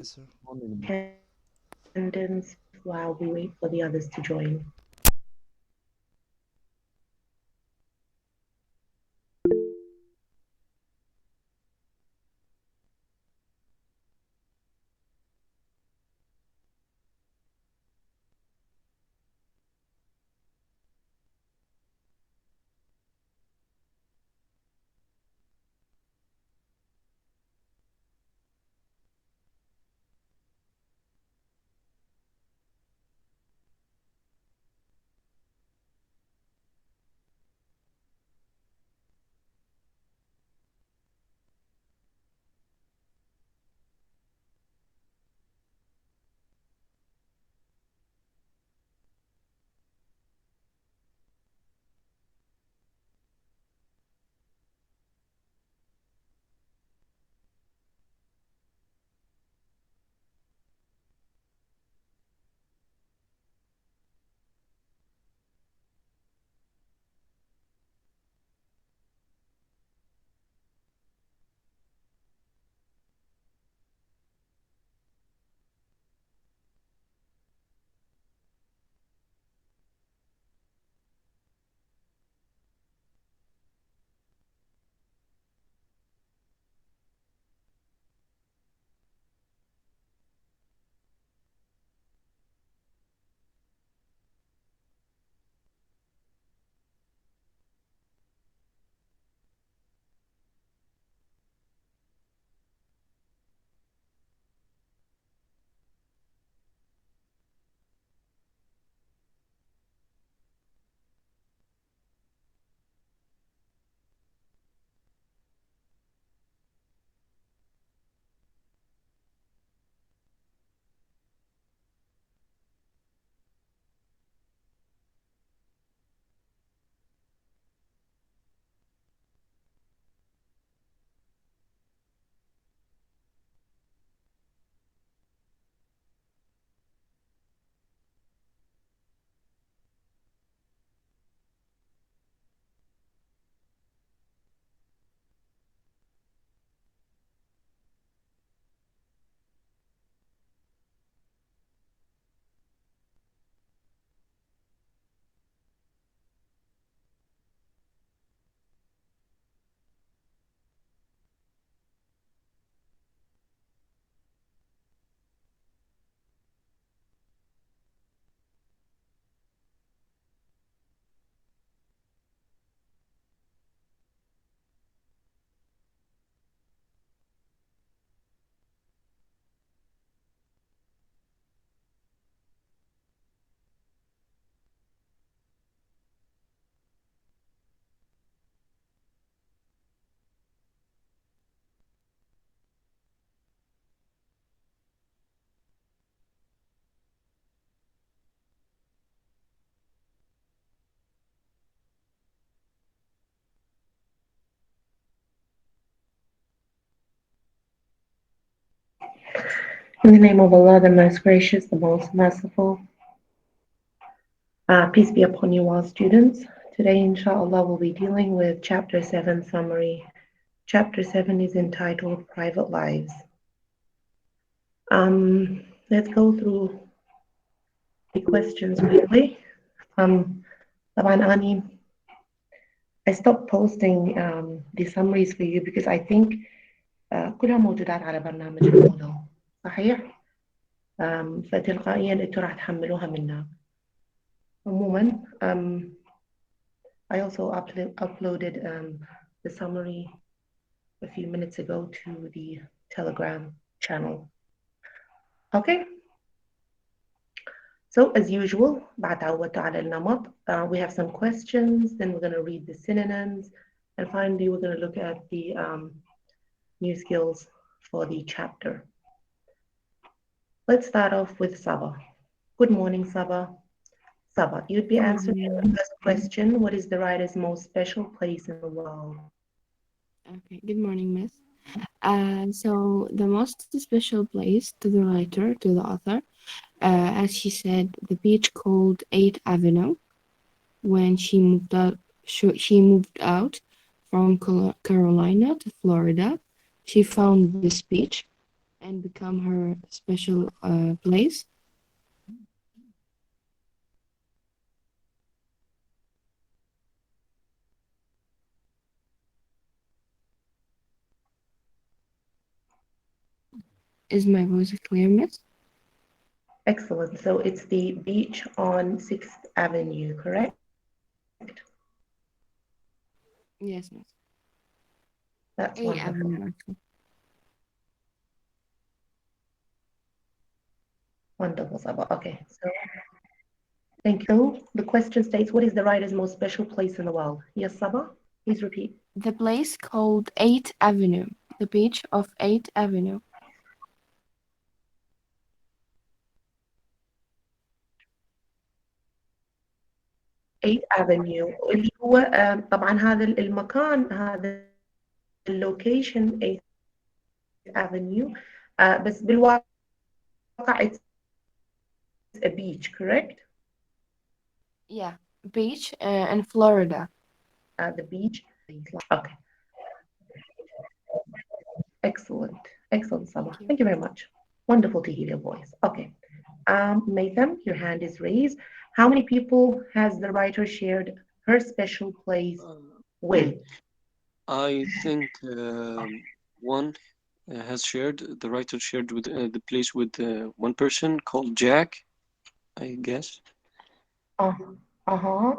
Yes, sir. attendance while we wait for the others to join. In the name of Allah, the most gracious, the most merciful. Peace be upon you all students. Today, inshallah, we'll be dealing with Chapter 7 summary. Chapter 7 is entitled Private Lives. Let's go through the questions quickly. طبعا أني I stopped posting the summaries for you because I think كلها موجودات على برنامج المودل صحيح؟ فتلقائيا انتوا راح تحملوها منا. عموما I also uploaded the summary a few minutes ago to the Telegram channel. Okay. So as usual, بعد تعودتوا على النمط, we have some questions, then we're going to read the synonyms, and finally we're going to look at the new skills for the chapter. Let's start off with Saba. Good morning, Saba. Saba, you'd be answering the first question. What is the writer's most special place in the world? Okay, good morning, Miss. So the most special place to the writer, to the author, as she said, the beach called 8th Avenue. When she moved out from Carolina to Florida, she found this beach. and become her special place. Is my voice clear, miss? Excellent. So it's the beach on 6th Avenue, correct? Yes, miss. That's A wonderful. Avenue, actually. Wonderful, Saba. Okay, so thank you. The question states, what is the writer's most special place in the world? Yes, Saba? Please repeat. The place called 8th Avenue. The beach of 8th Avenue. 8th Avenue اللي هو طبعا هذا المكان، هذا اللوكيشن 8th Avenue بس بالواقع it's a beach, correct? Yeah, beach in Florida. The beach. Okay. Excellent. Excellent, Saba. Thank you. Thank you very much. Wonderful to hear your voice. Okay. Nathan, your hand is raised. How many people has the writer shared her special place with? I think one the writer shared with the place with one person called Jack, I guess. Uh-huh.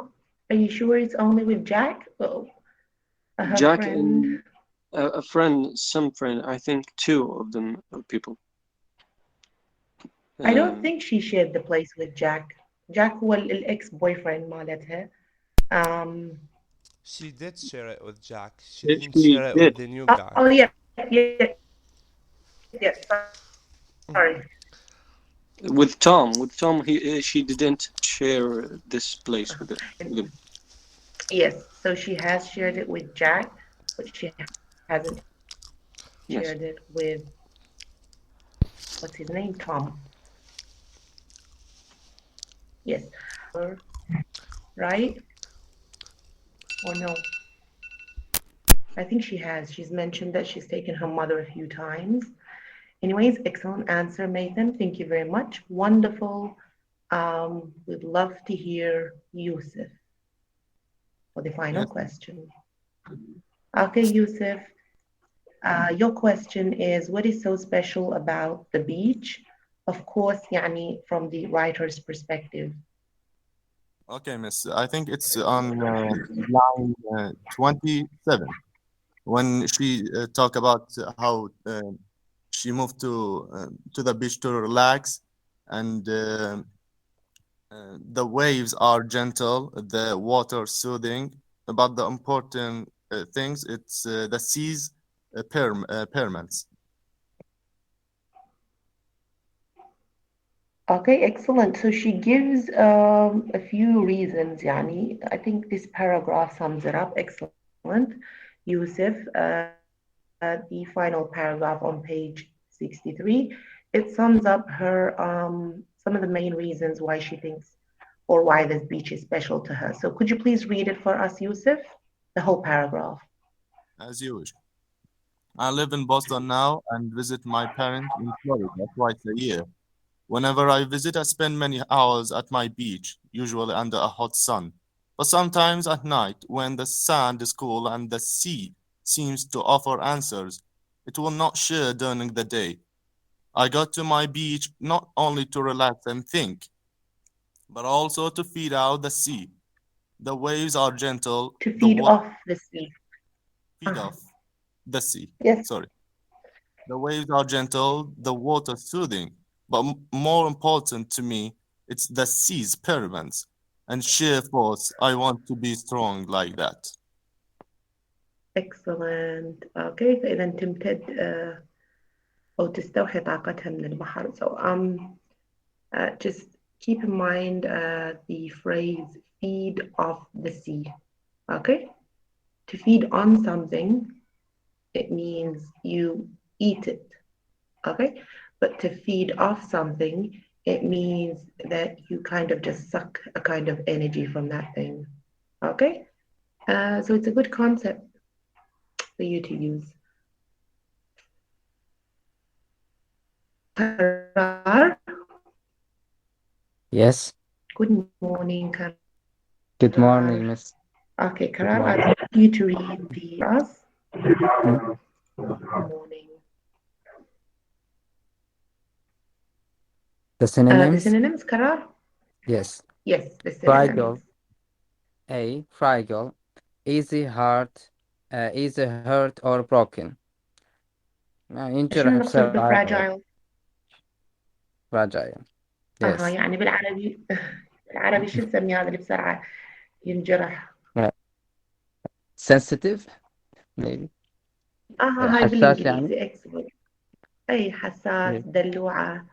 Are you sure it's only with Jack? Oh, her Jack friend. and a friend, some friend, I think two of them are people. I don't think she shared the place with Jack. Jack هو ex-boyfriend مالتها. She did share it with Jack. She Yes, didn't she share it did. with the new guy. Oh yeah, yeah, yeah. Sorry. With Tom, she didn't share this place with him. Yes, so she has shared it with Jack, but she hasn't Yes. shared it with, what's his name? Tom. Yes. Right? Or no? I think she has. She's mentioned that she's taken her mother a few times. Anyways, excellent answer, Nathan. Thank you very much. Wonderful. We'd love to hear Yusuf for the final question. Okay, Yusuf. Your question is, what is so special about the beach? Of course, يعني from the writer's perspective. Okay, miss. I think it's on line 27 when she talk about how she moved to the beach to relax, and the waves are gentle, the water soothing. But the important things, it's the seas permanence. Okay, excellent. So she gives a few reasons, يعني. I think this paragraph sums it up. Excellent. Yusuf, the final paragraph on page 63, it sums up her some of the main reasons why she thinks or why this beach is special to her. So could you please read it for us, Yusuf? The whole paragraph. As you wish. I live in Boston now and visit my parents in Florida twice a year. Whenever I visit, I spend many hours at my beach, usually under a hot sun. But sometimes at night, when the sand is cool and the sea seems to offer answers it will not share during the day, I go to my beach not only to relax and think, but also to feed out the sea. The waves are gentle. To feed off the sea. Feed off the sea. Yes. Sorry. The waves are gentle, the water soothing, but more important to me, it's the sea's pyramids and sheer force. I want to be strong like that. Excellent. Okay, فإذا تمتد أو تستوحي طاقتها من البحر. So just keep in mind the phrase feed off the sea. Okay? To feed on something, it means you eat it. Okay? But to feed off something, it means that you kind of just suck a kind of energy from that thing. Okay? So it's a good concept for you to use. Karar. Yes. Good morning, Karar. Good morning, Miss. Okay, Good Karar, morning. I'd like you to read the us. Hmm? Good morning. The The synonyms? synonyms, Karar? Yes. Yes, the Fragile. synonyms. A. Fragile. Easy hurt or broken. ينجرح شنو نقصد بسرعة. بفراجايل؟ fragile. اها Yes. يعني بالعربي شو نسمي هذا اللي بسرعة ينجرح؟ sensitive maybe. اها هاي حساس يعني. بالانجليزي excellent. اي حساس Yes. دلوعة.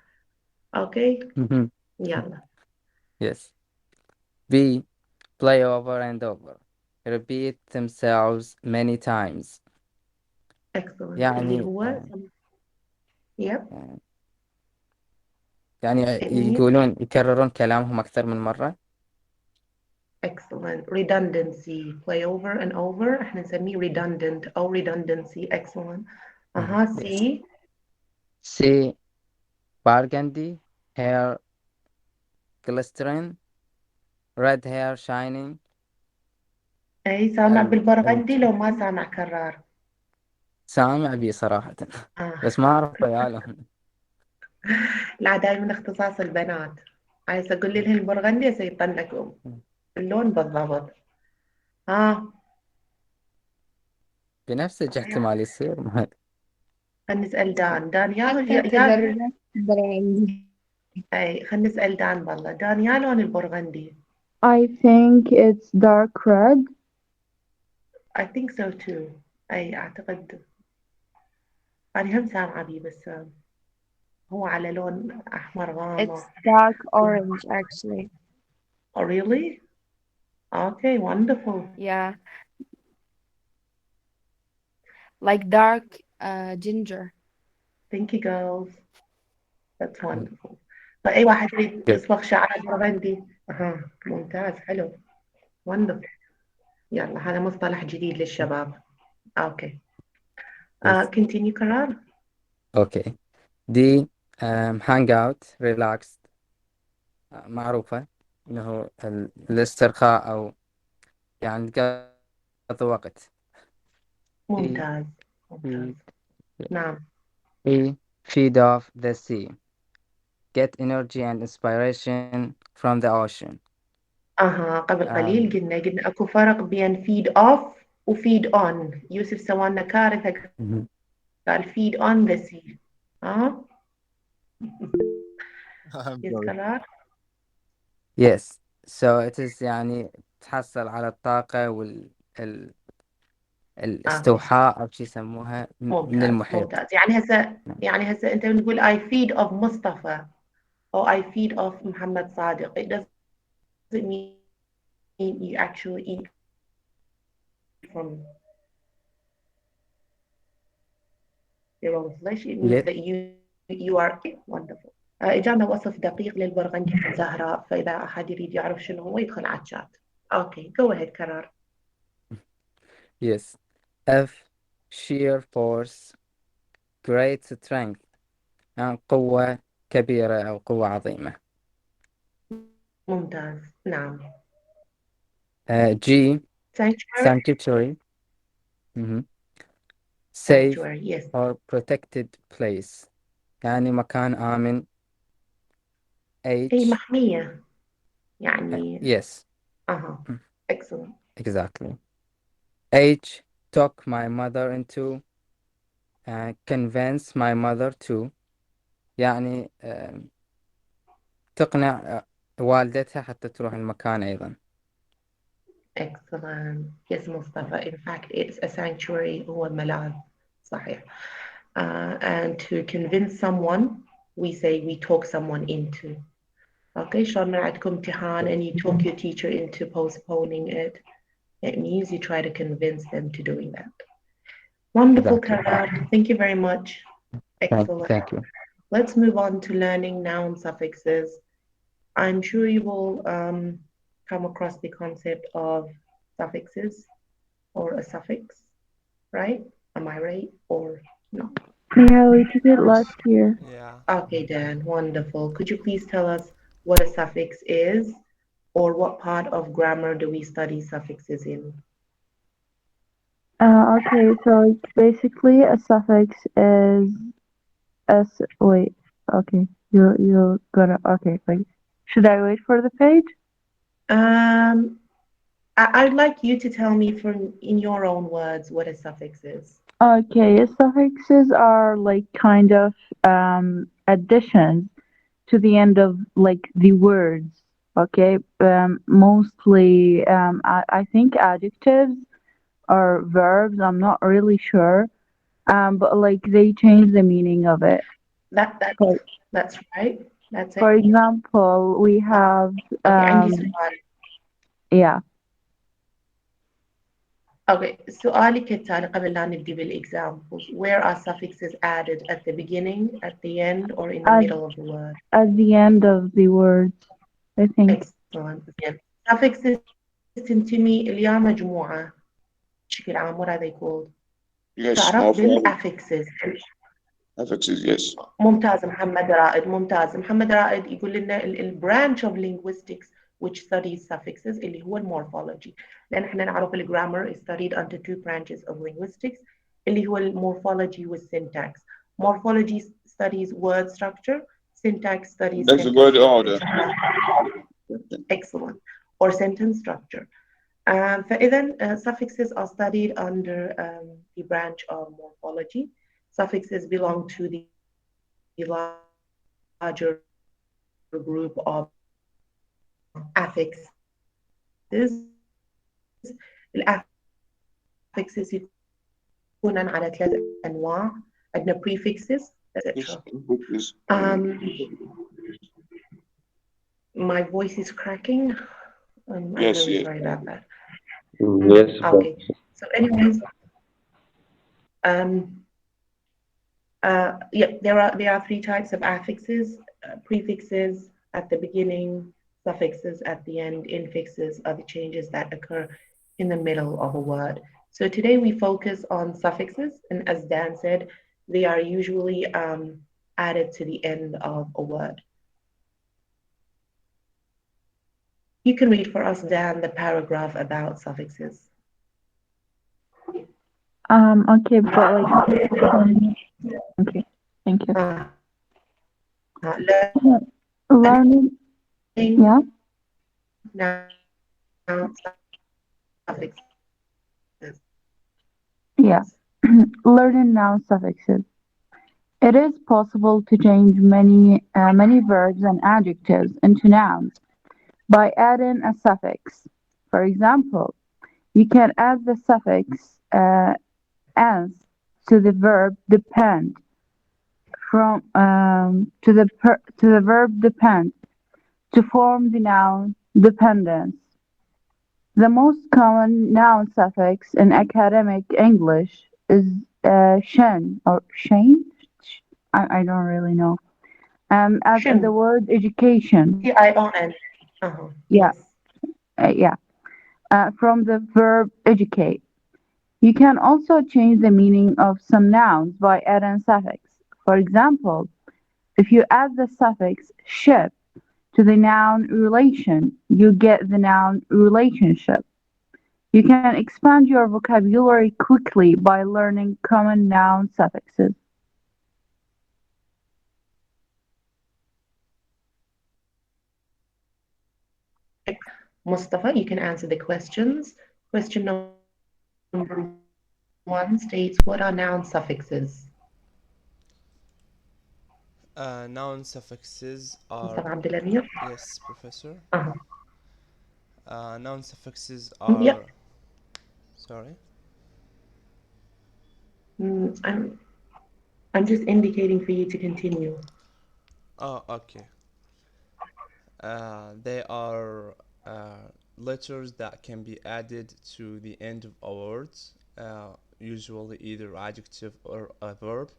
اوكي Mhm. يلا. Yes. B. Play over and over. Repeat themselves many times. excellent اللي يعني هو yep يعني it means يقولون يكررون كلامهم أكثر من مرة. excellent redundancy play over and over احنا نسميه redundant أو redundancy excellent. اها Yes. C C. Burgundy, hair glistering, red hair shining. اي سامع بالبرغندي لو ما سامع كرار. سامع بي صراحة بس ما أعرف عيالهم. لا دائما اختصاص البنات. عايزة أقول لهم البرغندي سيطنكم اللون بالضبط. بنفسج احتمال يصير ما أدري. خلينا نسأل دان يا تدرجات البرغندي. اي خلينا نسأل دان والله دان يا لون البرغندي. I think it's dark red. I think so too. اي اعتقد أنا هم سامعة بيه بس هو على لون أحمر غامق. It's dark orange actually. Oh really? Okay, wonderful. Yeah. Like dark ginger. Thank you girls. That's wonderful. فأي واحد يريد يصبغ شعره برغندي. ممتاز حلو. Wonderful. يلا هذا مصطلح جديد للشباب. Okay. Continue كرار. Okay. D. Hang out, relaxed. معروفة إنه الاسترخاء أو يعني تقضي وقت. ممتاز. نعم. E. Feed off the sea. Get energy and inspiration from the ocean. قبل قليل قلنا أكو فرق بين feed off و feed on. يوسف سوانا كارثة قال feed on the sea. Yes. So it is يعني تحصل على الطاقة الاستوحاء أو شيء يسموها من المحيط. ممتاز. يعني هسه أنت بنقول I feed off مصطفى أو I feed off محمد صادق. It doesn't mean you actually eat from your own flesh. It means that you are wonderful. إجانا وصف دقيق للبرغندي عن زهراء فإذا أحد يريد يعرف شنو هو يدخل على الشات. Okay, go ahead كرار. Yes. F. Sheer force, great strength. قوة كبيرة أو قوة عظيمة. ممتاز. نعم. G. Sanctuary. Safe yes. or protected place. يعني مكان آمن. H. هي محمية يعني. Yes. Excellent. Exactly. H. Talk my mother into. Convince my mother to. يعني تقنع والدتها حتى تروح المكان أيضا. Excellent. Yes, Mustafa. In fact, it's a sanctuary هو الملاذ. صحيح. And to convince someone, we say we talk someone into. Okay, شلون عندكم امتحان and you talk your teacher into postponing it. It means you try to convince them to doing that. Wonderful, Karar. Thank you very much. Excellent. Thank you. Let's move on to learning noun suffixes. I'm sure you will come across the concept of suffixes or a suffix, right? Am I right or no? Yeah, we took it last year. Yeah. Okay, Dan, wonderful. Could you please tell us what a suffix is, or what part of grammar do we study suffixes in? Okay, so it's basically a suffix is wait, okay, you're gonna, okay, wait. Should I wait for the page? I'd like you to tell me from in your own words what a suffix is. Okay, suffixes are like kind of additions to the end of like the words. Okay, mostly I think adjectives or verbs. I'm not really sure. But like they change the meaning of it. For, That's right. That's it. for example, we have Okay, عندي سؤال. yeah. Okay, سؤالي كالتالي قبل لا نبدي بالexamples. Where are suffixes added at the beginning, at the end, or in the middle of the word? At the end of the words, I think. Excellent. Suffixes تنتمي إلى مجموعة بشكل عام. What are they called? Yes, تعرف morphology. بالaffixes. Affixes, yes. ممتاز محمد رائد، ممتاز محمد رائد يقول لنا branch of linguistics which studies suffixes اللي هو المورفولوجي، لأن احنا نعرف الجرامر is studied under two branches of linguistics اللي هو المورفولوجي والsyntax. Morphology studies word structure, syntax studies That's the sentence word order. Excellent. Or sentence structure. فإذا suffixes are studied under the branch of morphology. Suffixes belong to the larger group of affixes. الأفكسز يكونن على ثلاث أنواع. عندنا prefixes, etc. My voice is cracking. I'm really sorry about that. Yes. Okay. So anyways, yeah, there are three types of affixes: prefixes at the beginning, suffixes at the end, infixes are the changes that occur in the middle of a word. So today we focus on suffixes, and as Dan said, they are usually added to the end of a word. You can read for us, Dan, the paragraph about suffixes. Okay, but like okay, thank you. Learning, yeah. Now, suffixes. Yeah, learning noun suffixes. It is possible to change many verbs and adjectives into nouns by adding a suffix. For example, you can add the suffix "ans" to the verb depend to the verb depend to form the noun dependence. The most common noun suffix in academic English is "shen" or "shane." I don't really know. As in the word education. Tion. Yeah. Yeah. From the verb educate. You can also change the meaning of some nouns by adding suffix. For example, if you add the suffix ship to the noun relation, you get the noun relationship. You can expand your vocabulary quickly by learning common noun suffixes. Mustafa, you can answer the questions. Question number 1 states, what are noun suffixes? Noun suffixes Mustafa are... Abdelamir? Yes, Professor. Noun suffixes are... Yep. Sorry? I'm just indicating for you to continue. Oh, okay. They are letters that can be added to the end of a word, usually either adjective or a verb,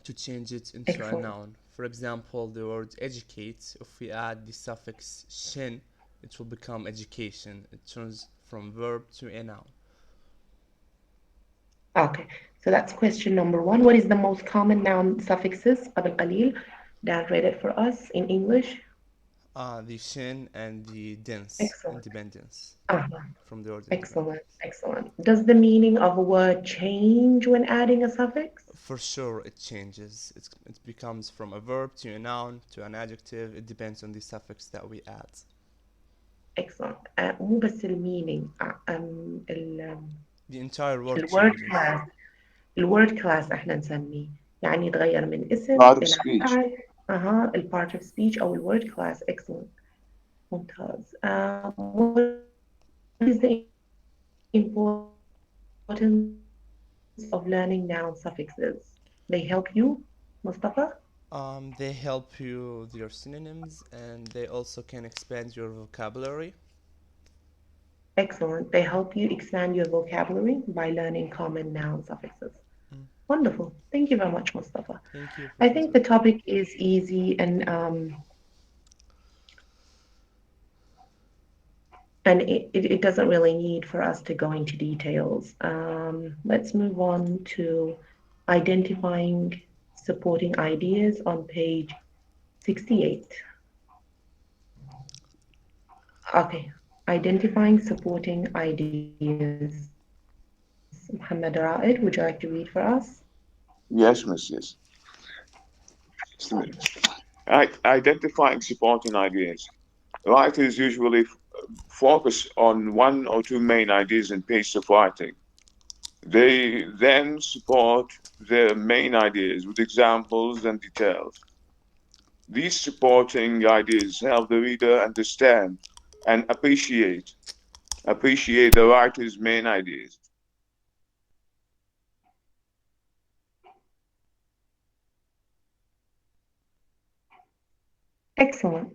to change it into Excellent. a noun. For example, the word educate, if we add the suffix shin, it will become education. It turns from verb to a noun. Okay, So that's question number 1. What is the most common noun suffixes? قبل قليل Dan read it for us in English. The shin and the dense. Excellent. Independence. Uh-huh. From the word Excellent, independence. excellent. Does the meaning of a word change when adding a suffix? For sure it changes. It becomes from a verb to a noun to an adjective. It depends on the suffix that we add. Excellent. مو بس المينينج The entire word الword changes. class الword class احنا نسميه يعني يتغير من اسم Part of إلى speech. فعل ال part of speech أو الword class. Excellent. ممتاز. What is the importance of learning noun suffixes? They help you, Mustafa? They help you with your synonyms, and they also can expand your vocabulary. Excellent. They help you expand your vocabulary by learning common noun suffixes. Wonderful. Thank you very much, Mustafa. Thank you. I think the topic is easy and it doesn't really need for us to go into details. Let's move on to identifying supporting ideas on page 68. Okay, identifying supporting ideas. Muhammad Ra'id, would you like to read for us? Yes, miss, yes. Just a minute. Identifying supporting ideas. Writers usually focus on one or two main ideas in piece of writing. They then support their main ideas with examples and details. These supporting ideas help the reader understand and appreciate the writer's main ideas. Excellent.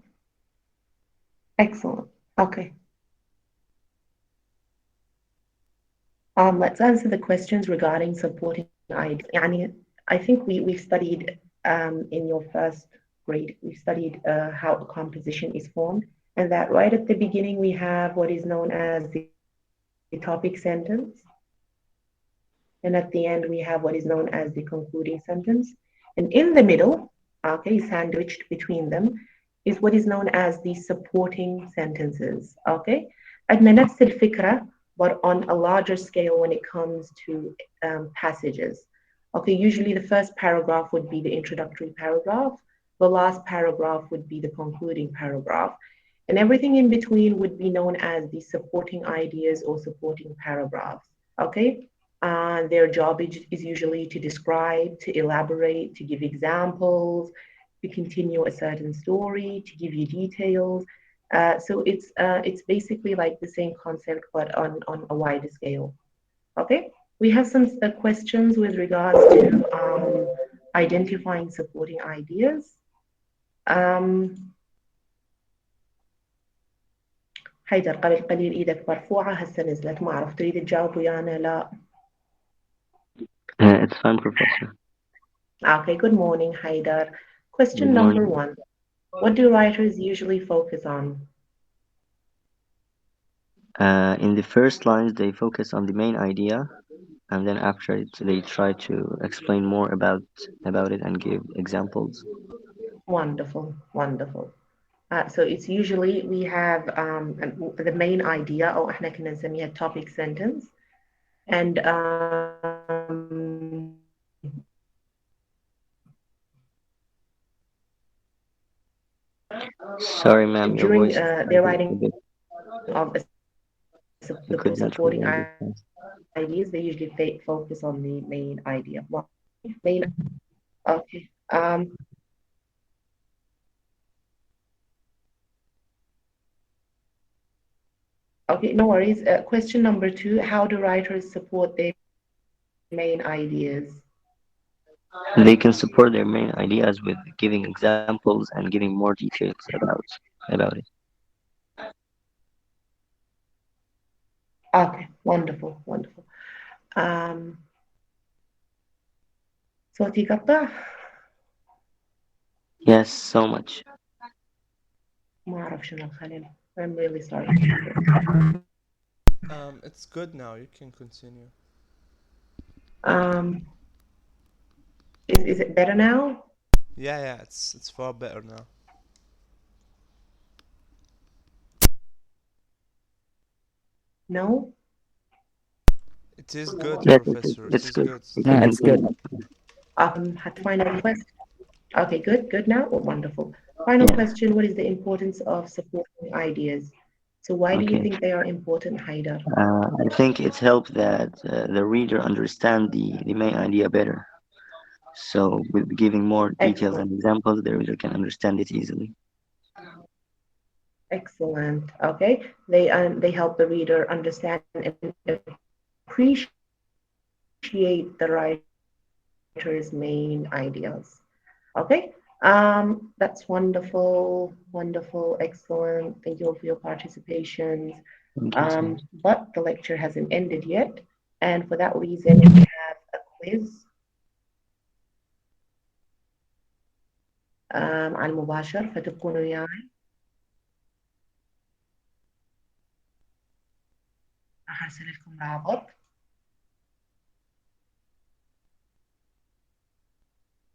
Excellent. Okay. Let's answer the questions regarding supporting ideas. I think we studied in your first grade, we studied how a composition is formed, and that right at the beginning we have what is known as the topic sentence, and at the end we have what is known as the concluding sentence, and in the middle, okay, sandwiched between them, is what is known as the supporting sentences. Okay, عندنا نفس الفكرة but on a larger scale when it comes to passages. Okay, usually the first paragraph would be the introductory paragraph, the last paragraph would be the concluding paragraph, and everything in between would be known as the supporting ideas or supporting paragraphs. Okay, their job is usually to describe, to elaborate, to give examples, to continue a certain story, to give you details. So it's basically like the same concept, but on a wider scale. Okay, we have some questions with regards to identifying supporting ideas. حيدر قبل قليل ايدك مرفوعة هسه نزلت، ما اعرف تريد تجاوب ويانا؟ لا. It's fine, Professor. Okay, good morning, Haidar. Question Good number morning. 1. What do writers usually focus on? In the first lines, they focus on the main idea, and then after it, they try to explain more about it and give examples. Wonderful, wonderful. So it's usually we have the main idea, or احنا كنا نسميها topic sentence, and Sorry, ma'am, your during voice is their a writing bit. of I couldn't supporting really understand. ideas, they usually focus on the main idea. Well, main, okay. Okay, no worries. Question number 2, how do writers support their main ideas? They can support their main ideas with giving examples and giving more details about it. Okay, wonderful, wonderful. صوتي قطع؟ Yes, so much. ما أعرف شنو الخلل. I'm really sorry. It's good now. You can continue. Is it better now? Yeah, it's far better now. No? It is good, Yes, Professor. It it's is good. good. You can It's good. Had final question. Okay, good now. Oh, wonderful. Final Yeah. question, what is the importance of supporting ideas? So why do you Okay. think they are important, Haidar? I think it helps that the reader understand the main idea better. So with giving more details and examples, the reader can understand it easily. Excellent. Okay. They help the reader understand and appreciate the writer's main ideas. Okay. That's wonderful, excellent. Thank you all for your participation. Thank you so much. But the lecture hasn't ended yet, and for that reason, we have a quiz على المباشر فتبقون وياي. راح أرسل لكم رابط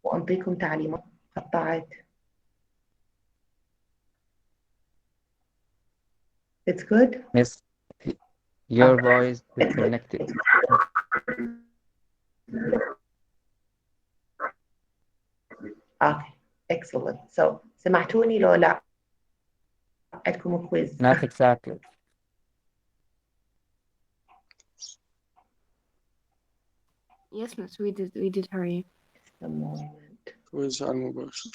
وأنطيكم تعليمات قطعت. It's good? Yes. Your voice disconnected. Okay, excellent. So سمعتوني لو لا؟ عندكم كويز. Not exactly. Yes, miss, we did hurry. Just a moment. كويس على المباشر.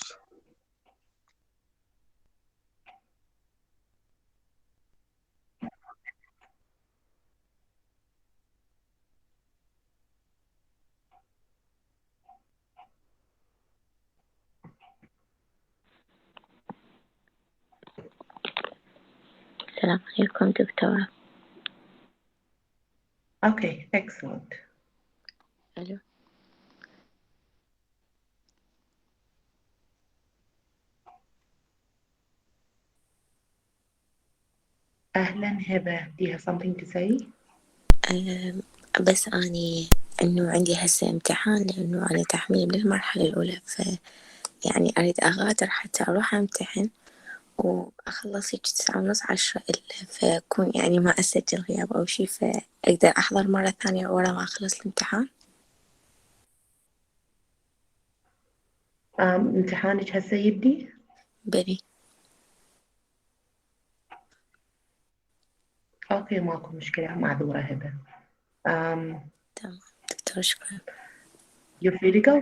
السلام عليكم دكتورة. Okay, excellent. ألو. أهلا هبة. Do you have something to say? بس أني إنه عندي هسه امتحان لأنه أنا تحميل بالمرحلة الأولى يعني أريد أغادر حتى أروح أمتحن وأخلص هيك 9:30 10 إلا فأكون يعني ما أسجل غياب أو شي فأقدر أحضر مرة ثانية ورا ما أخلص الامتحان. امتحانك هسه يبدي؟ بلي. أوكي ماكو مشكلة معذورة هبة. تمام دكتورة شكرا. You're free to go.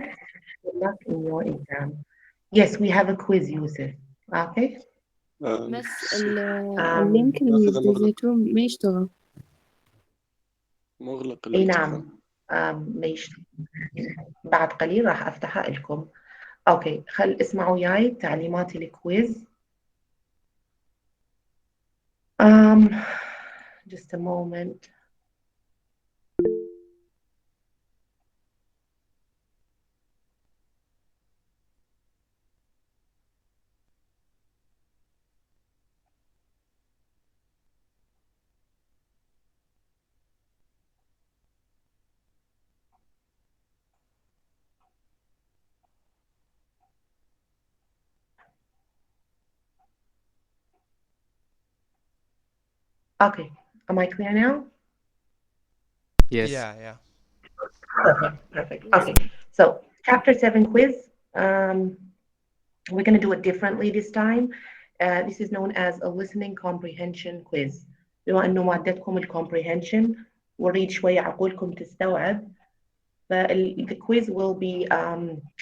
Good luck in your exam. Yes, we have a quiz, Yusuf. Okay. بس اللينك اللي ناخذ مغلق نزلته ما يشتغل. مغلق اي الامتحان. نعم. ماشي. بعد قليل راح افتحها لكم. اوكي خل اسمعوا وياي تعليمات الكويز. Just a moment. Okay, am I clear now? Yes. Yeah. Perfect. Okay, so chapter 7 quiz. We're going to do it differently this time. This is known as a listening comprehension quiz. بما انه مادتكم الcomprehension وريد شوية عقولكم تستوعب. The quiz will be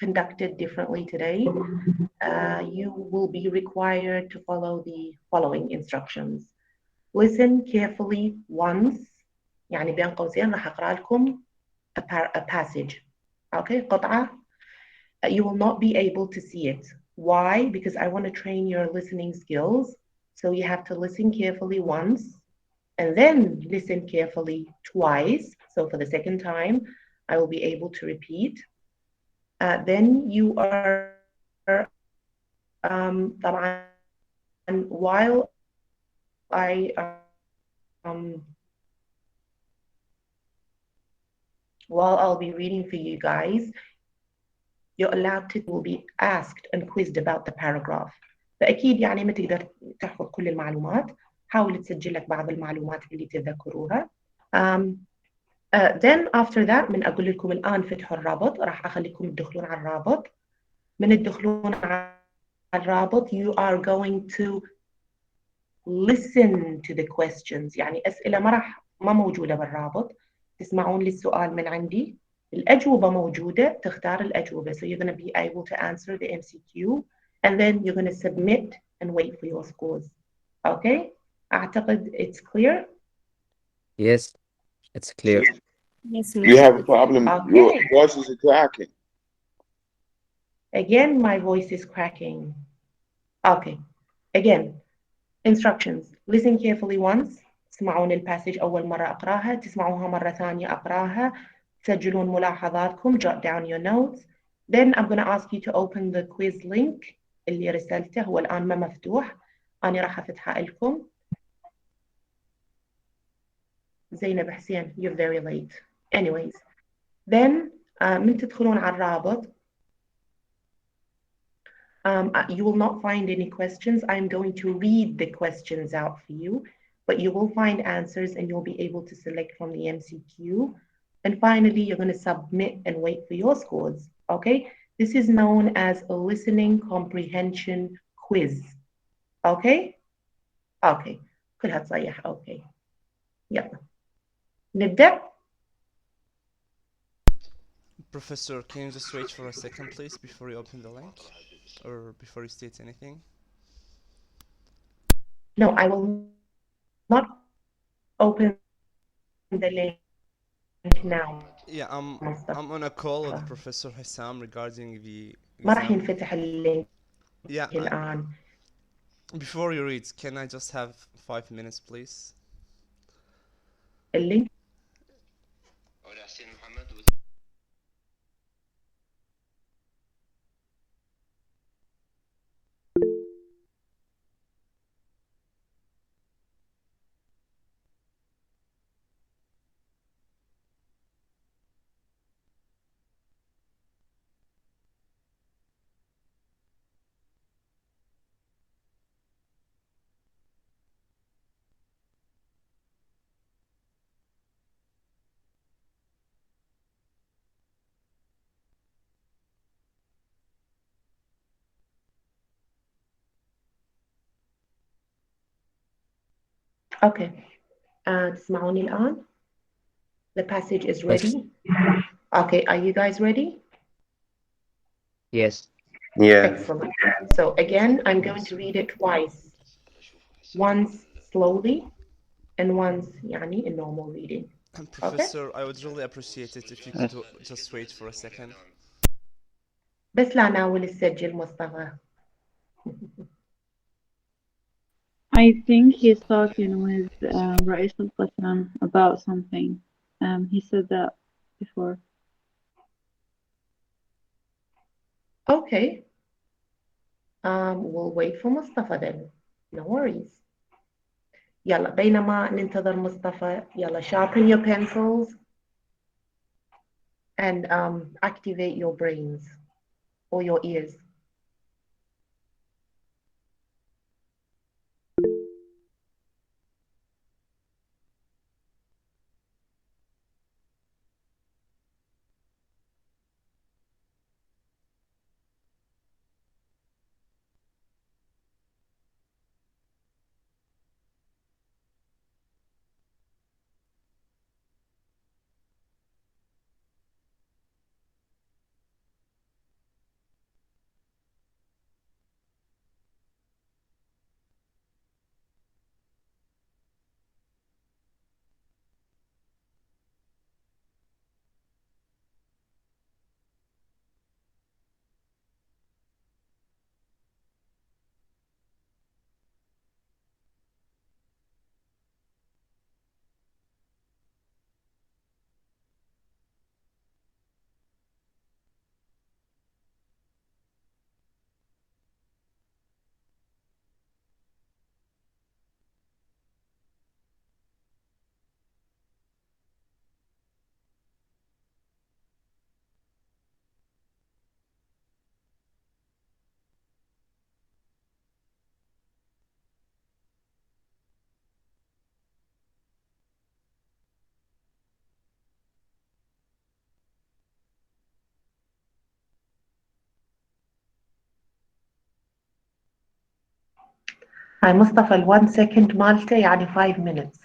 conducted differently today. You will be required to follow the following instructions. Listen carefully once. يعني بين قوسين راح أقرأ لكم a passage. Okay, قطعة. You will not be able to see it. Why? Because I want to train your listening skills. So you have to listen carefully once and then listen carefully twice. So for the second time, I will be able to repeat. Then you are, طبعا, while I while I'll be reading for you guys, you're allowed to will be asked and quizzed about the paragraph. فأكيد يعني ما تقدر تحفظ كل المعلومات، حاول تسجل لك بعض المعلومات اللي تتذكروها. Then after that من أقول لكم الآن فتحوا الرابط، راح أخليكم تدخلون على الرابط. من تدخلون على الرابط you are going to listen to the questions. يعني أسئلة ما موجودة بالرابط، تسمعون للسؤال من عندي، الأجوبة موجودة، تختار الأجوبة. So you're going to be able to answer the MCQ and then you're going to submit and wait for your scores. Okay? أعتقد it's clear. Yes, it's clear. Yes, You have a problem. Okay. Your voice is cracking. Again, my voice is cracking. Okay. Again, instructions. Listen carefully once. تسمعون الباسج أول مرة أقراها، تسمعوها مرة ثانية أقراها، تسجلون ملاحظاتكم, jot down your notes. Then I'm going to ask you to open the quiz link اللي رسلته، هو الآن ما مفتوح، أنا راح أفتحه لكم. زينب حسين, you're very late. Anyways, then من تدخلون على الرابط, you will not find any questions. I'm going to read the questions out for you, but you will find answers and you'll be able to select from the MCQ. And finally, you're going to submit and wait for your scores. Okay? This is known as a listening comprehension quiz. Okay? Okay. كلها تصيح. Okay. يلا. نبدأ. Professor, can you just wait for a second, please, before you open the link? Or before you state anything? No, I will not open the link now. Yeah, I'm on a call with Professor Hassam regarding the ما راح exam. ينفتح اللينك Yeah, الآن. before you read, can I just have 5 minutes, please? اللينك Okay. تسمعوني الآن? The passage is ready. Okay, are you guys ready? Yes. Yeah. Excellent. So again, I'm going to read it twice. Once slowly and once يعني in normal reading. And Professor, I would really appreciate it if you could just wait for a second. بس لا ناول السجل مصطفى. I think he's talking with Rais al-Qassam about something. He said that before. Okay. We'll wait for Mustafa then. No worries. يلا بينما ننتظر مصطفى, يلا sharpen your pencils and activate your brains or your ears. هاي مصطفى ال 1 second مالته يعني 5 minutes.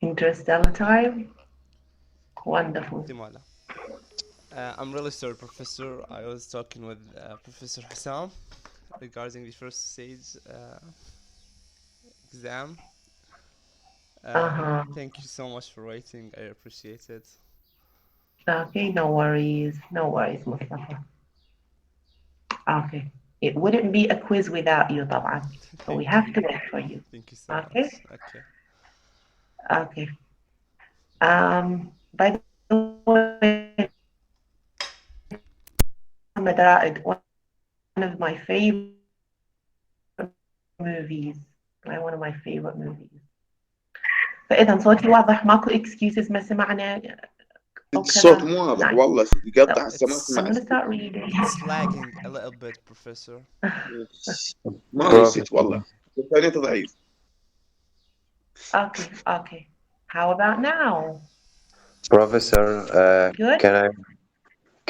Interstellar time. Wonderful. Timala. I'm really sorry, Professor. I was talking with Professor Hassam regarding the first stage exam. Thank you so much for waiting. I appreciate it. Okay, no worries. No worries, Mustafa. Okay. It wouldn't be a quiz without you, طبعا. So we have to wait for you. Thank you so Okay? much. Okay. Okay. By the way, one of my favorite movies. One of my favorite movies. فإذا صوتي واضح ماكو excuses ما سمعنا أو الصوت كذا. مو واضح Nice. والله يقطع هسه ما I'm اسمع. gonna start reading. It's lagging a little bit, Professor. ما يصير والله. الانترنت ضعيف. Okay. How about now? Professor, Good?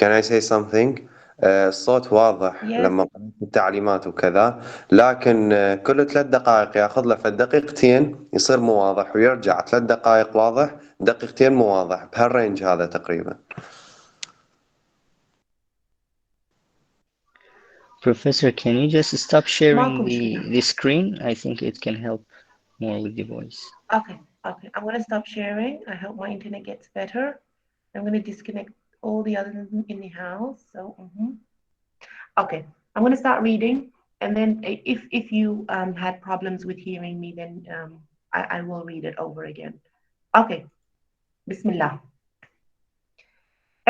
can I say something? الصوت واضح Yes. لما قرأت التعليمات وكذا، لكن كل 3 دقائق ياخذ له في دقيقتين يصير مو واضح، ويرجع 3 دقائق واضح، دقيقتين مو واضح، بهالرينج هذا تقريبا. Professor, can you just stop sharing ماكو مشكلة. the screen? I think it can help more with the voice. Okay. I'm gonna stop sharing. I hope my internet gets better. I'm gonna disconnect all the others in the house. So, okay. I'm gonna start reading, and then if you had problems with hearing me, then I will read it over again. Okay. Bismillah.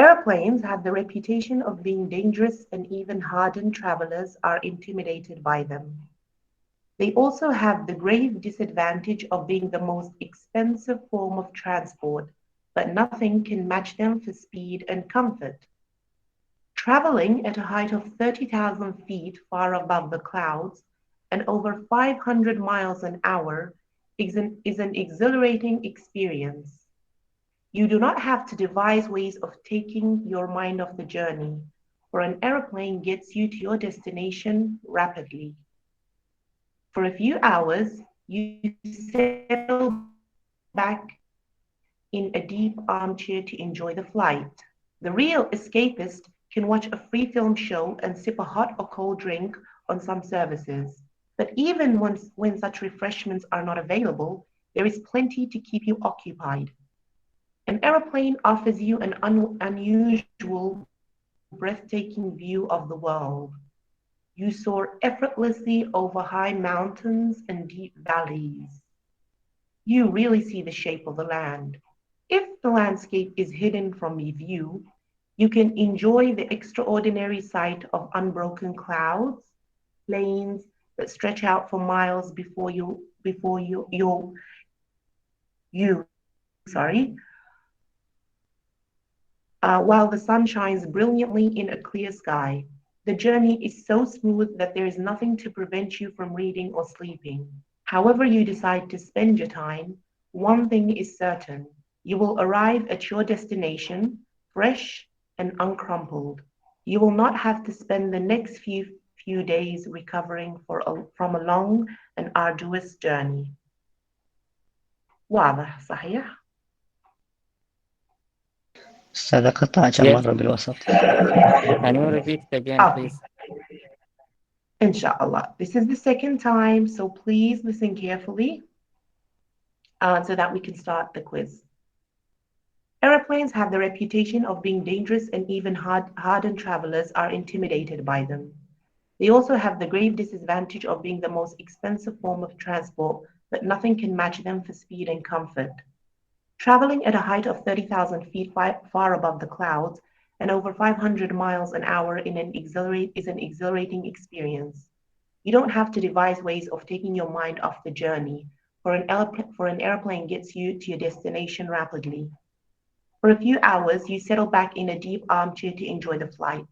Airplanes have the reputation of being dangerous, and even hardened travelers are intimidated by them. They also have the grave disadvantage of being the most expensive form of transport, but nothing can match them for speed and comfort. Traveling at a height of 30,000 feet far above the clouds and over 500 miles an hour is an exhilarating experience. You do not have to devise ways of taking your mind off the journey, for an airplane gets you to your destination rapidly. For a few hours, you settle back in a deep armchair to enjoy the flight. The real escapist can watch a free film show and sip a hot or cold drink on some services. But even when such refreshments are not available, there is plenty to keep you occupied. An airplane offers you an unusual, breathtaking view of the world. You soar effortlessly over high mountains and deep valleys. You really see the shape of the land. If the landscape is hidden from view, you can enjoy the extraordinary sight of unbroken clouds, plains that stretch out for miles before you, while the sun shines brilliantly in a clear sky. The journey is so smooth that there is nothing to prevent you from reading or sleeping. However you decide to spend your time, one thing is certain. You will arrive at your destination fresh and uncrumpled. You will not have to spend the next few days recovering from a long and arduous journey. واضح صحيح؟ أستاذ قطع كم مرة بالوسط. Can you repeat it again, please? Inshallah. This is the second time, so please listen carefully so that we can start the quiz. Airplanes have the reputation of being dangerous, and even hardened travelers are intimidated by them. They also have the grave disadvantage of being the most expensive form of transport, but nothing can match them for speed and comfort. Traveling at a height of 30,000 feet far above the clouds and over 500 miles an hour is an exhilarating experience. You don't have to devise ways of taking your mind off the journey, for an airplane gets you to your destination rapidly. For a few hours, you settle back in a deep armchair to enjoy the flight.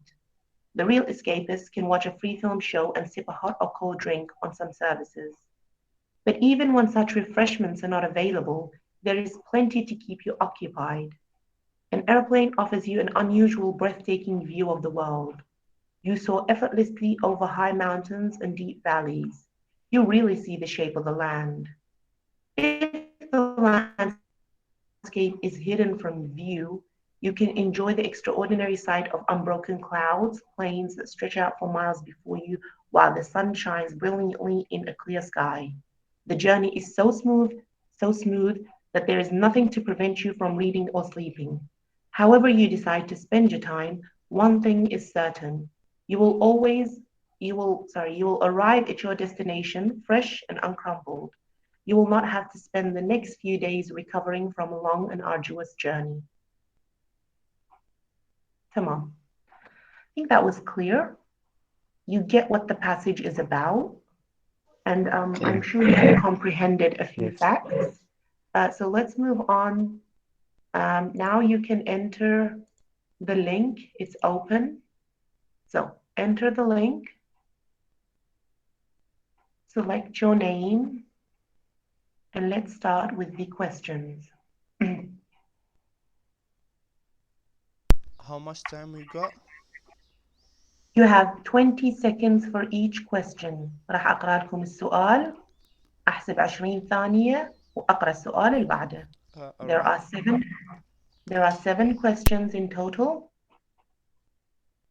The real escapists can watch a free film show and sip a hot or cold drink on some services. But even when such refreshments are not available, there is plenty to keep you occupied. An airplane offers you an unusual, breathtaking view of the world. You soar effortlessly over high mountains and deep valleys. You really see the shape of the land. If the landscape is hidden from view, you can enjoy the extraordinary sight of unbroken clouds, plains that stretch out for miles before you while the sun shines brilliantly in a clear sky. The journey is so smooth that there is nothing to prevent you from reading or sleeping. However you decide to spend your time, one thing is certain. You will arrive at your destination fresh and uncrumpled. You will not have to spend the next few days recovering from a long and arduous journey. Tamam. I think that was clear. You get what the passage is about, and I'm sure you comprehended a few facts. So let's move on. Now you can enter the link. It's open. So enter the link. Select your name. And let's start with the questions. How much time we got? You have 20 seconds for each question. راح أقرأ لكم السؤال، أحسب 20 ثانية وأقرأ السؤال اللي بعده. There are seven questions in total.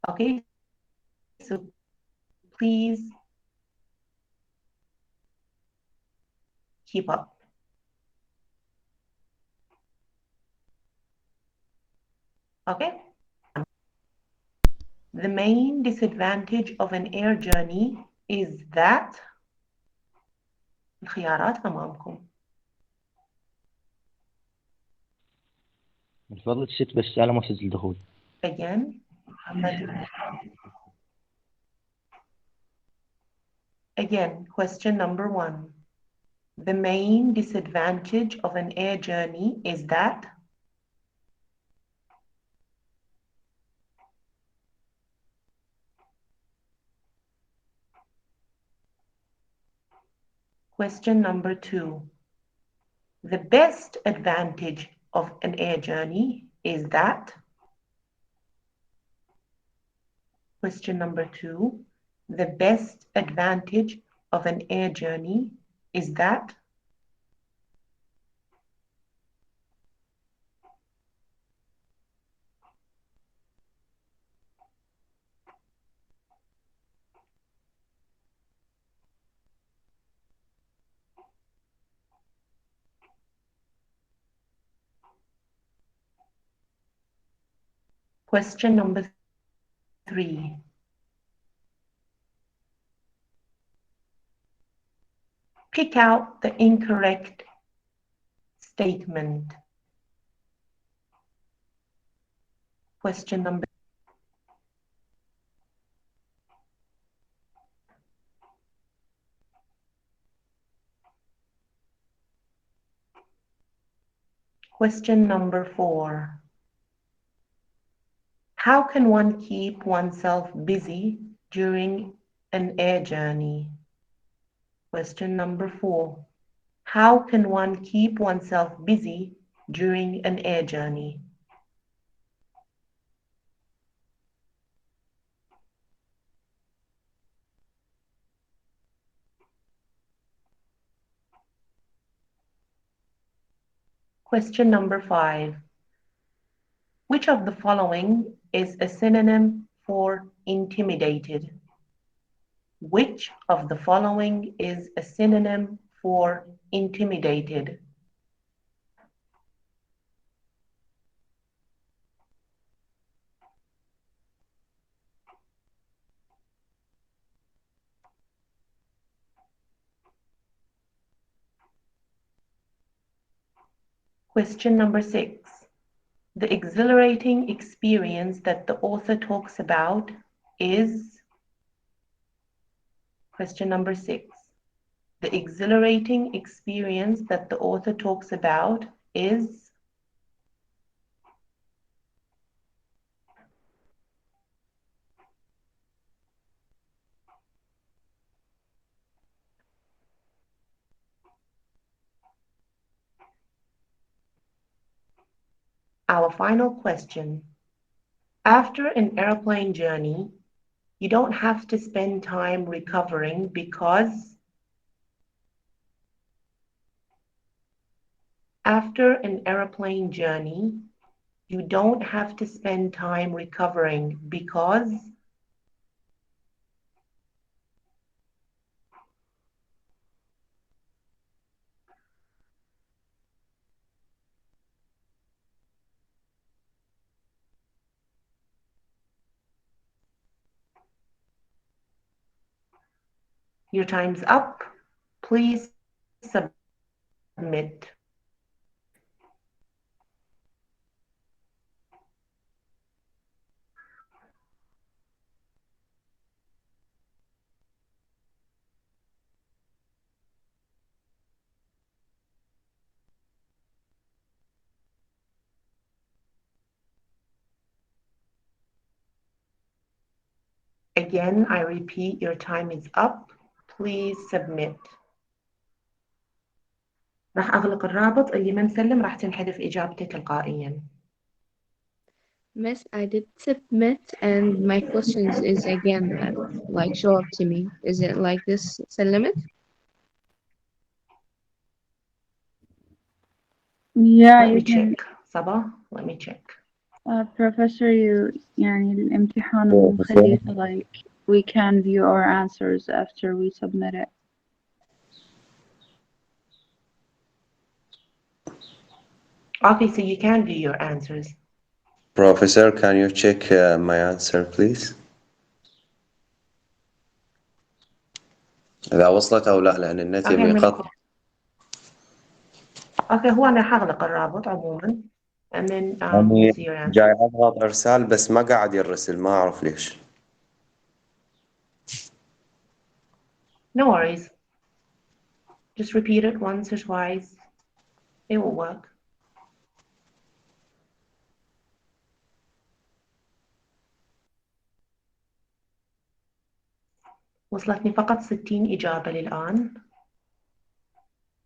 Okay, so please keep up. Okay. The main disadvantage of an air journey is that الخيارات أمامكم. من فضلك الشت بس على مسجل الدخول. Again, question number 1. The main disadvantage of an air journey is that question number 2. The best advantage of an air journey is that. Question number 2. The best advantage of an air journey is that. Question number 3. Pick out the incorrect statement. Question number. Question number 4. How can one keep oneself busy during an air journey? Question number 4. How can one keep oneself busy during an air journey? Question number 5. Which of the following is a synonym for intimidated? Which of the following is a synonym for intimidated? Question number 6. The exhilarating experience that the author talks about is. Question number 6. The exhilarating experience that the author talks about is. Our final question. After an airplane journey, you don't have to spend time recovering because after an airplane journey, you don't have to spend time recovering because your time's up. Please submit. Again, I repeat, your time is up. Please submit. راح أغلق الرابط، اللي ما مسلم راح تنحذف إجابته تلقائيا. Miss, I did submit and my questions is again like show up to me. Is it like this سلمت? Yeah, Let me you can. check. صبا, let me check. Professor, يعني الامتحان مخليه like we can view our answers after we submit it. Okay, so you can view your answers. Professor, can you check my answer please؟ إذا وصلت أو لا، لأن النت يبي يقطع. Okay, هو أنا حغلق الرابط عموما. And then يعني we'll see your answer. جاي أضغط إرسال بس ما قاعد يرسل، ما أعرف ليش. No worries. Just repeat it once or twice. It will work. وصلتني فقط 60 إجابة للآن.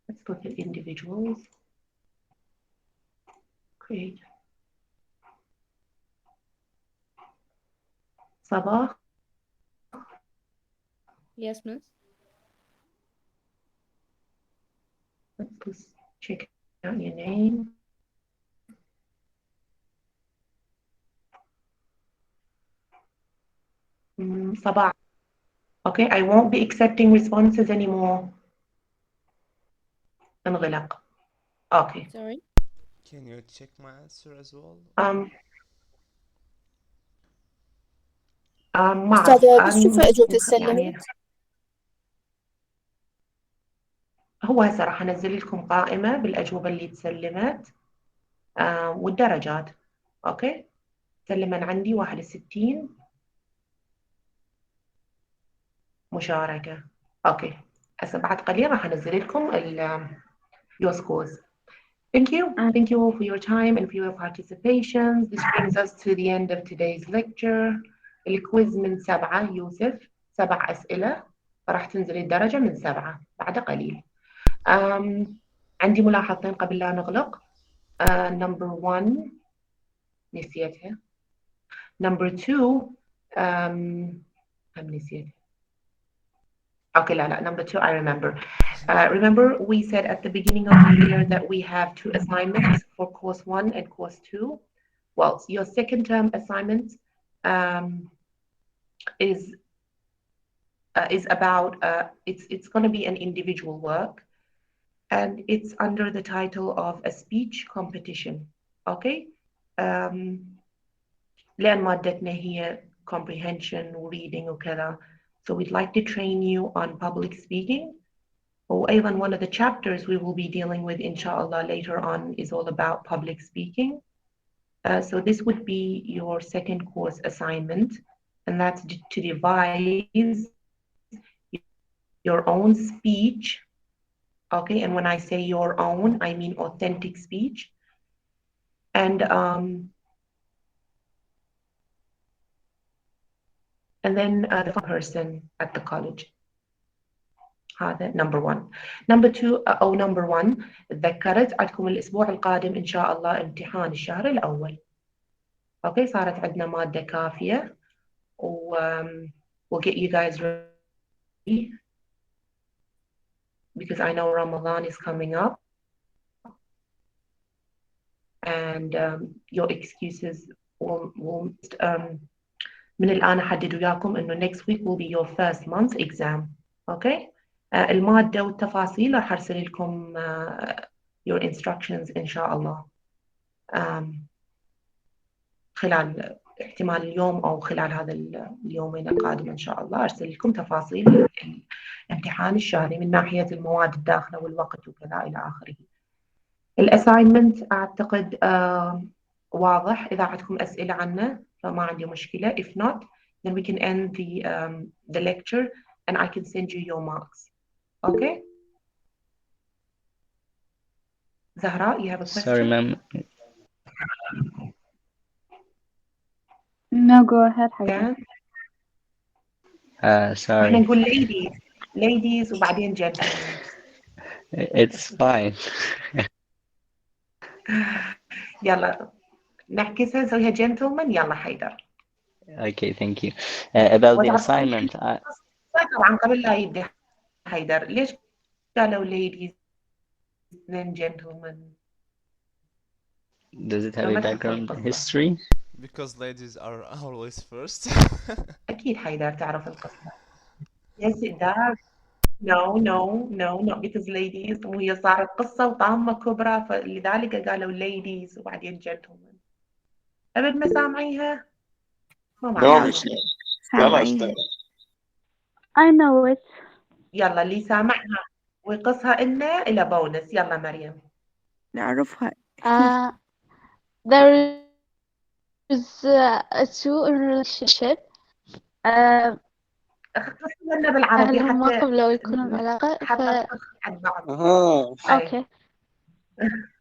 Let's look at individuals. Create. صباح. Yes, miss. Let's check out your name. Sabah. Okay, I won't be accepting responses anymore. انغلق. Okay. Sorry. Can you check my answer as well? ما أستاذة بس شوفي أعرف إجابة يعني السلمت. هو هسه راح أنزل لكم قائمة بالأجوبة اللي تسلمت والدرجات. أوكي، سلما عندي 61 مشاركة. أوكي، هسه بعد قليل راح أنزل لكم your scores. Thank you. Thank you all for your time and for your participation. This brings us to the end of today's lecture. الكويز من 7 يوسف، 7 أسئلة، فراح تنزل الدرجة من 7 بعد قليل. عندي ملاحظتين قبل لا نغلق. Number 1 نسيتها. Number 2 نسيتها. Okay, لا. Number 2 I remember. Remember we said at the beginning of the year that we have 2 assignments for course 1 and course 2. Well, your second term assignment is about it's going to be an individual work, and it's under the title of a speech competition. Okay, لأن مادتنا هي comprehension reading وكذا, so we'd like to train you on public speaking. وأيضا one of the chapters we will be dealing with inshallah later on is all about public speaking. So this would be your second course assignment, and that's to devise your own speech. Okay, and when I say your own, I mean authentic speech. And then the person at the college. هذا number 1. number 2 أو number 1 تذكرت عندكم الأسبوع القادم إن شاء الله امتحان الشهر الأول. أوكي صارت عندنا مادة كافية we'll get you guys ready because I know Ramadan is coming up and your excuses will من الآن أحدد وياكم إنه next week will be your first month exam. أوكي المادة والتفاصيل راح أرسل لكم your instructions إن شاء الله خلال احتمال اليوم أو خلال هذا اليومين القادمة إن شاء الله أرسل لكم تفاصيل الامتحان الشهري من ناحية المواد الداخلة والوقت وكذا إلى آخره. الأساينمنت أعتقد واضح. إذا عندكم أسئلة عنه فما عندي مشكلة. If not then we can end the lecture and I can send you your marks. Okay? Zahra, you have a question? Sorry, ma'am. No, go ahead, Yeah. حيدر. Sorry. احنا نقول ladies وبعدين gentlemen. It's fine. يلا نعكسها نسويها gentlemen. يلا حيدر. Okay, thank you. About the وتعرفون assignment, طبعا قبل لا يبدأ حيدر ليش قالوا ladies then gentlemen؟ does it have لو a ما تحفظ background القصة. history? Because ladies are always first. أكيد حيدر تعرف القصة. Yes it does. No because ladies وهي صارت قصة وطامة كبرى فلذلك قالوا ladies وبعدين gentlemen. أبد ما سامعيها؟ ما No, معي. Miss. Tell us, tell us. I know it. يلا اللي سامعها ويقصها إلنا إلى بونس. يلا مريم. نعرفها. There is a two relationship. قصة لنا بالعربي أهلهم ما حتى قبلوا يكونوا بعلاقة حتى عن بعض. أوكي.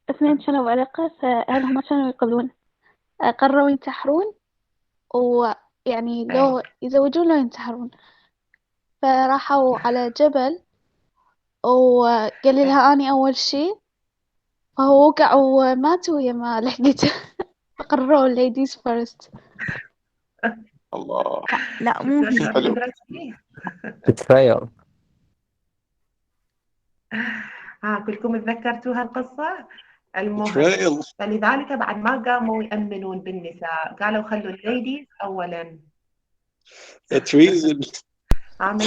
اثنين كانوا بعلاقة فأهلهم ما كانوا يقبلون. قرروا ينتحرون ويعني لو يزوجون لو ينتحرون. فراحوا على جبل وقال لها أني أول شي فهو وقع ومات وهي ما لحقته. فقرروا ladies first. الله. لا مو هي. حلو. betrayal. كلكم تذكرتوا هالقصة؟ المهم betrayal. فلذلك بعد ما قاموا يأمنون بالنساء قالوا خلوا الليديز أولا. treason. عامل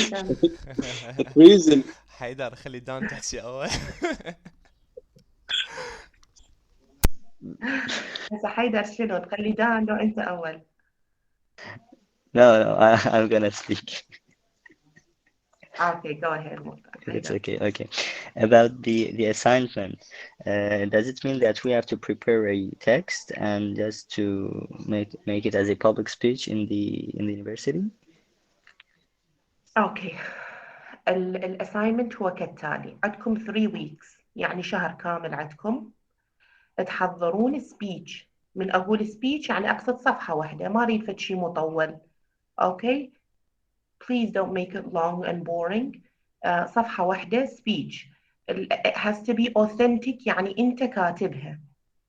treason. حيدر خلي دان تحكي أول. هسه حيدر شنو تخلي دان لو أنت أول؟ No, I'm gonna speak. Okay, go ahead. It's okay. About the assignment, does it mean that we have to prepare a text and just to make it as a public speech in the university? Okay. الاساينمنت هو كالتالي. عندكم 3 weeks يعني شهر كامل عندكم تحضرون سبيتش. من أقول سبيتش يعني أقصد صفحة واحدة ما أريد فد شيء مطول. Okay? Please don't make it long and boring. صفحة واحدة speech. It has to be authentic يعني أنت كاتبها.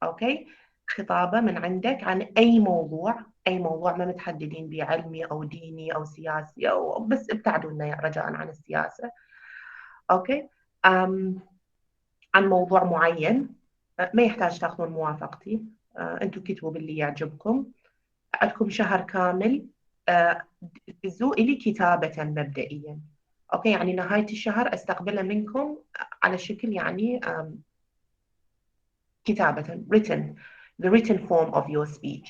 Okay? خطابة من عندك عن أي موضوع ما متحددين به علمي أو ديني أو سياسي أو بس ابتعدوا لنا رجاء عن السياسة. Okay? عن موضوع معين ما يحتاج تاخذون موافقتي. أنتوا كتبوا باللي يعجبكم. عندكم شهر كامل دزوا إلي كتابة مبدئيا. أوكي يعني نهاية الشهر أستقبلها منكم على شكل يعني كتابة the written form of your speech.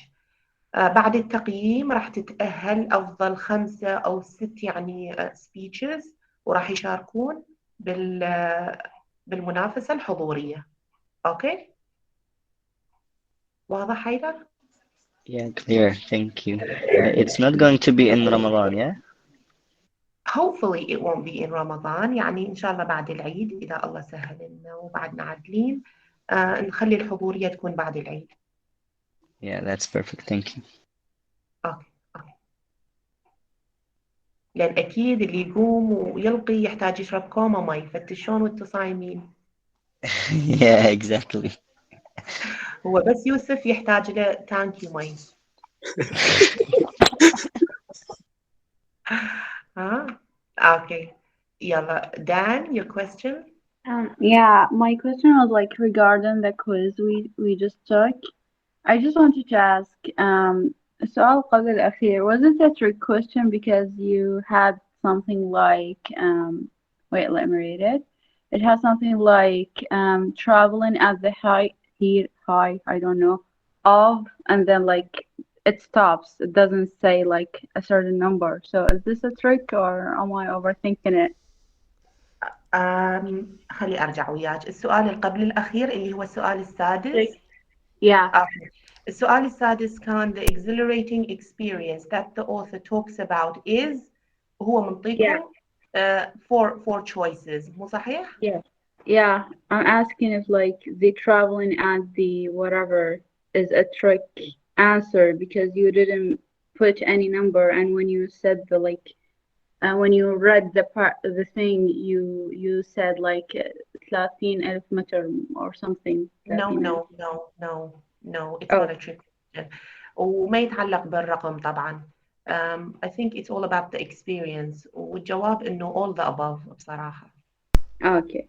بعد التقييم راح تتأهل أفضل 5 أو 6 يعني speeches وراح يشاركون بالمنافسة الحضورية. أوكي واضح حيدر؟ Yeah, clear. Thank you. It's not going to be in Ramadan, yeah? Hopefully it won't be in Ramadan. يعني إن شاء الله بعد العيد إذا الله سهل لنا وبعدنا عادلين نخلي الحضورية تكون بعد العيد. Yeah, that's perfect. Thank you. Okay. لأن أكيد اللي يقوم ويلقي يحتاج يشرب كوما مي، فأنت شلون وأنت صايمين؟ Yeah, exactly. هو بس يوسف يحتاج له تانكي مي. ها؟ Okay. يلا Dan, your question? Yeah, my question was like regarding the quiz we just took. I just wanted to ask, السؤال قبل الأخير, was it a trick question because you had something like, wait, let me read it. It has something like traveling at the high, I don't know, of, and then like it stops. It doesn't say like a certain number. So is this a trick or am I overthinking it? خلي أرجع وياك. السؤال اللي قبل الأخير اللي هو السؤال السادس. Yeah. السؤال السادس كان the exhilarating experience that the author talks about is. هو منطيكم four choices. مو صحيح؟ Yeah, I'm asking if like the traveling and the whatever is a trick answer because you didn't put any number, and when you said the like when you read the thing you said like 30,000 متر or something. No, it's not a trick question. وما يتعلق بالرقم طبعا. I think it's all about the experience. والجواب إنه all the above بصراحة. Okay.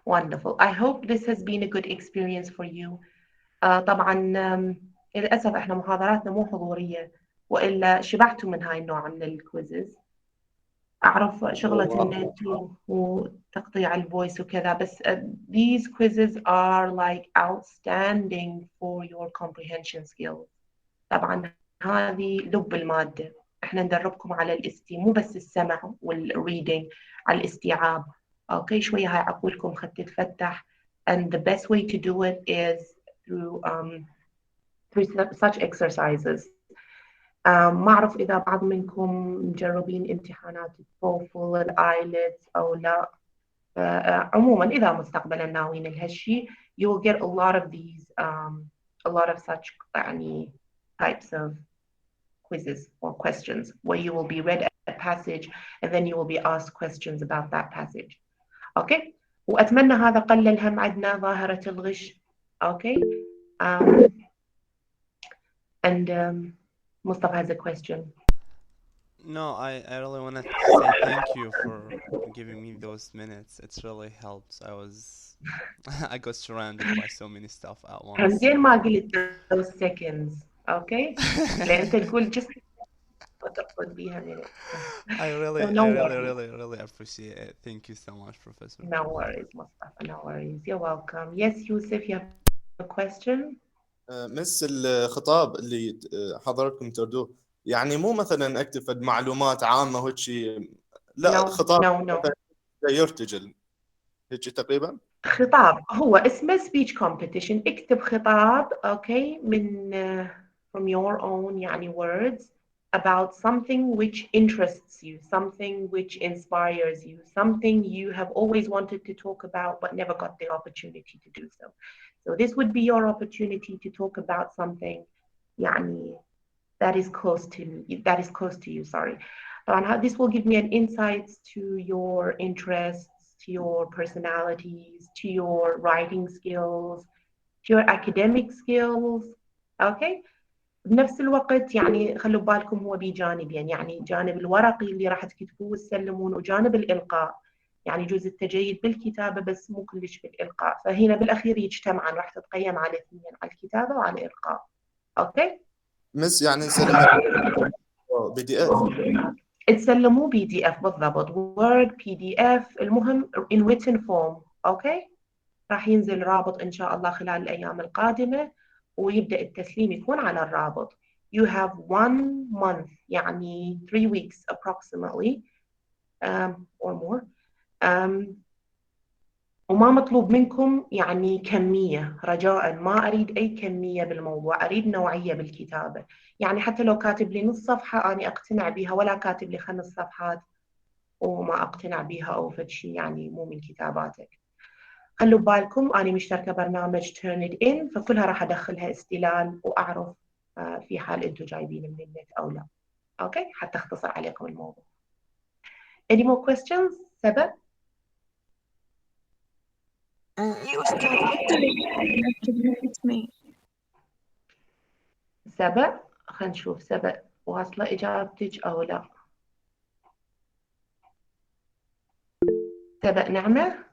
Wonderful. I hope this has been a good experience for you. طبعا للأسف احنا محاضراتنا مو حضورية، وإلا شبعتوا من هاي النوع من الكويزز. أعرف شغلة النت وتقطيع الفويس وكذا، بس these quizzes are like outstanding for your comprehension skills. طبعا هذه لب المادة. احنا ندربكم على مو بس السمع والreading، على الاستيعاب. اوكي شوية هاي عقولكم خد تتفتح. And the best way to do it is through such exercises. ما أعرف إذا بعض منكم مجربين امتحانات التوفل الآيلتس أو لا. عموما إذا مستقبلا ناويين لهالشي you will get a lot of these a lot of such يعني types of quizzes or questions where you will be read a passage and then you will be asked questions about that passage. Okay. وأتمنى هذا قلل هم عندنا ظاهرة الغش. Okay. And Mustafa has a question. No, I really want to say thank you for giving me those minutes. It's really helped. I got surrounded by so many stuff at once. زين ما قلت those seconds. Okay. لأن أنت تقول just وتقصد بيها minutes. I really appreciate it. Thank you so much, Professor. No worries, Mustafa. No worries. You're welcome. Yes, Yusuf, you have a question? مس الخطاب اللي حضراتكم تردوه يعني مو مثلا اكتب معلومات عامه وهيك شيء، لا خطاب يرتجل هيك تقريبا. خطاب هو اسمه speech competition. اكتب خطاب اوكي من from your own يعني words about something which interests you, something which inspires you, something you have always wanted to talk about but never got the opportunity to do so. So this would be your opportunity to talk about something يعني that is close to you. Sorry. This will give me an insight to your interests, to your personalities, to your writing skills, to your academic skills. Okay. بنفس الوقت يعني خلوا بالكم هو بجانبين، يعني جانب الورقي اللي راح تكتبوه وتسلمون، وجانب الإلقاء. يعني يجوز التجيد بالكتابة بس مو كلش بالإلقاء، فهنا بالأخير يجتمعان، راح تتقيم على اثنين، على الكتابة وعلى الإلقاء. أوكي؟ مس يعني نسلمها PDF. تسلموه PDF بالضبط، Word PDF، المهم in written form. أوكي؟ راح ينزل رابط إن شاء الله خلال الأيام القادمة، ويبدأ التسليم يكون على الرابط. You have 1 month يعني 3 weeks approximately or more. وما مطلوب منكم يعني كمية، رجاء ما أريد أي كمية بالموضوع، أريد نوعية بالكتابة. يعني حتى لو كاتب لي نص صفحة أنا أقتنع بها، ولا كاتب لي 5 صفحات وما أقتنع بها أو فد شيء يعني مو من كتاباتك. خلوا بالكم أنا مشتركة برنامج Turnitin، فكلها راح أدخلها استلال وأعرف في حال أنتم جايبين من النت أو لا. اوكي حتى اختصر عليكم الموضوع. Any more questions؟ سبق؟ إيه أستاذ نكتب اسمي. سبق؟ خلينا نشوف سبق واصلة إجابتك أو لا. سبق نعمة؟